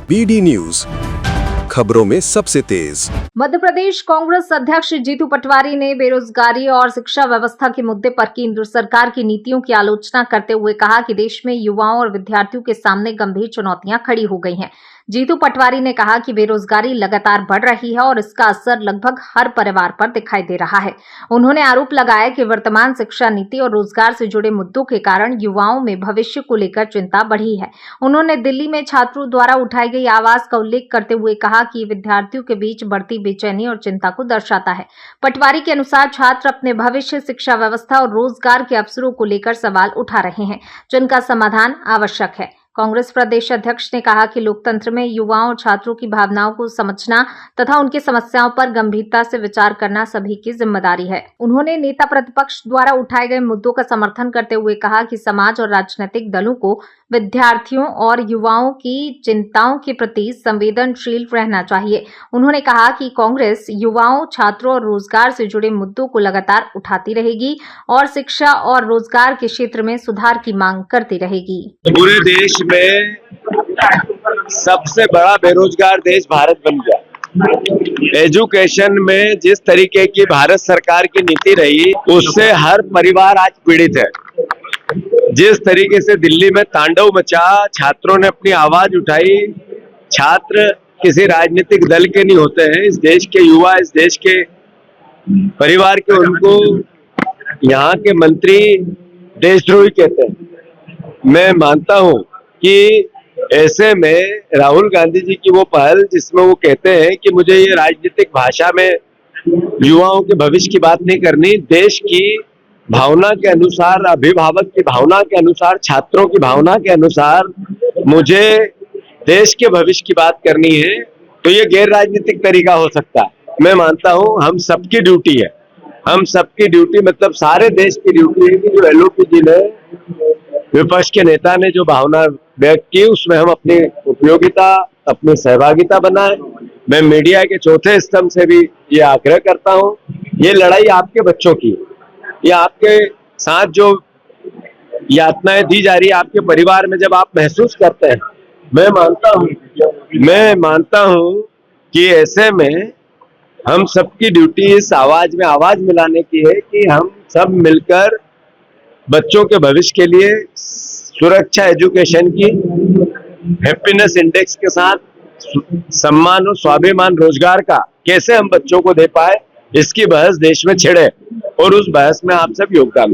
BD news, खबरों में सबसे तेज। मध्य प्रदेश कांग्रेस अध्यक्ष जीतू पटवारी ने बेरोजगारी और शिक्षा व्यवस्था के मुद्दे पर केंद्र सरकार की नीतियों की आलोचना करते हुए कहा कि देश में युवाओं और विद्यार्थियों के सामने गंभीर चुनौतियां खड़ी हो गई हैं। जीतू पटवारी ने कहा कि बेरोजगारी लगातार बढ़ रही है और इसका असर लगभग हर परिवार पर दिखाई दे रहा है। उन्होंने आरोप लगाया कि वर्तमान शिक्षा नीति और रोजगार से जुड़े मुद्दों के कारण युवाओं में भविष्य को लेकर चिंता बढ़ी है। उन्होंने दिल्ली में छात्रों द्वारा उठाई गई आवाज का उल्लेख करते हुए कहा कि विद्यार्थियों के बीच बढ़ती बेचैनी और चिंता को दर्शाता है। पटवारी के अनुसार छात्र अपने भविष्य, शिक्षा व्यवस्था और रोजगार के अवसरों को लेकर सवाल उठा रहे हैं, जिनका समाधान आवश्यक है। कांग्रेस प्रदेश अध्यक्ष ने कहा कि लोकतंत्र में युवाओं और छात्रों की भावनाओं को समझना तथा उनकी समस्याओं पर गंभीरता से विचार करना सभी की जिम्मेदारी है। उन्होंने नेता प्रतिपक्ष द्वारा उठाए गए मुद्दों का समर्थन करते हुए कहा कि समाज और राजनीतिक दलों को विद्यार्थियों और युवाओं की चिंताओं के प्रति संवेदनशील रहना चाहिए। उन्होंने कहा कि कांग्रेस युवाओं, छात्रों और रोजगार से जुड़े मुद्दों को लगातार उठाती रहेगी और शिक्षा और रोजगार के क्षेत्र में सुधार की मांग करती रहेगी। पूरे देश में सबसे बड़ा बेरोजगार देश भारत बन गया। एजुकेशन में जिस तरीके की भारत सरकार की नीति रही, उससे हर परिवार आज पीड़ित है। जिस तरीके से दिल्ली में तांडव मचा, छात्रों ने अपनी आवाज उठाई। छात्र किसी राजनीतिक दल के नहीं होते हैं, इस देश के युवा, इस देश के परिवार के। उनको यहाँ के मंत्री देशद्रोही कहते हैं। मैं मानता हूं कि ऐसे में राहुल गांधी जी की वो पहल, जिसमें वो कहते हैं कि मुझे ये राजनीतिक भाषा में युवाओं के भविष्य की बात नहीं करनी, देश की भावना के अनुसार, अभिभावक की भावना के अनुसार, छात्रों की भावना के अनुसार मुझे देश के भविष्य की बात करनी है, तो ये गैर राजनीतिक तरीका हो सकता है। मैं मानता हूं हम सबकी ड्यूटी है, हम सबकी ड्यूटी मतलब सारे देश की ड्यूटी है कि जो एलओपी जी ने, विपक्ष के नेता ने जो भावना व्यक्त की, उसमें हम अपनी उपयोगिता, अपनी सहभागिता बनाए। मैं मीडिया के चौथे स्तंभ से भी ये आग्रह करता हूं, ये लड़ाई आपके बच्चों की, ये आपके साथ जो यातनाएं दी जा रही है आपके परिवार में, जब आप महसूस करते हैं, मैं मानता हूं कि ऐसे में हम सबकी ड्यूटी इस आवाज में आवाज मिलाने की है कि हम सब मिलकर बच्चों के भविष्य के लिए सुरक्षा, एजुकेशन की, हैप्पीनेस इंडेक्स के साथ सम्मान और स्वाभिमान रोजगार का कैसे हम बच्चों को दे पाए, इसकी बहस देश में छिड़े और उस बहस में आप सब योगदान दो।